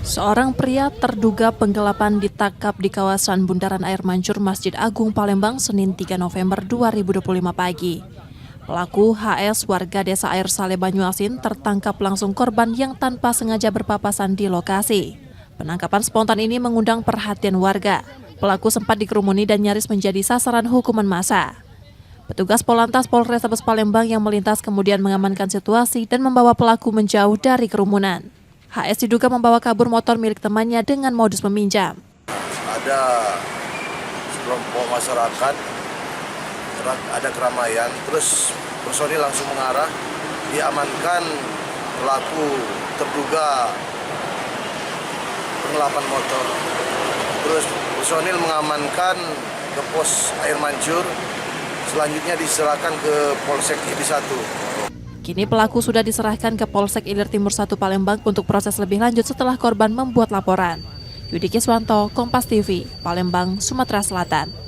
Seorang pria terduga penggelapan ditangkap di kawasan Bundaran Air Mancur Masjid Agung Palembang Senin 3 November 2025 pagi. Pelaku HS warga desa Air Saleh Banyuasin tertangkap langsung korban yang tanpa sengaja berpapasan di lokasi. Penangkapan spontan ini mengundang perhatian warga. Pelaku sempat dikerumuni dan nyaris menjadi sasaran hukuman massa. Petugas Polantas Polrestabes Palembang yang melintas kemudian mengamankan situasi dan membawa pelaku menjauh dari kerumunan. HS diduga membawa kabur motor milik temannya dengan modus meminjam. Ada sekelompok masyarakat, ada keramaian, terus personil langsung mengarah, diamankan pelaku terduga penggelapan motor. Terus personil mengamankan ke pos Air Mancur, selanjutnya diserahkan ke Polsek Ilir 1. Kini pelaku sudah diserahkan ke Polsek Ilir Timur 1 Palembang untuk proses lebih lanjut setelah korban membuat laporan. Yudi Kiswanto, Kompas TV, Palembang, Sumatera Selatan.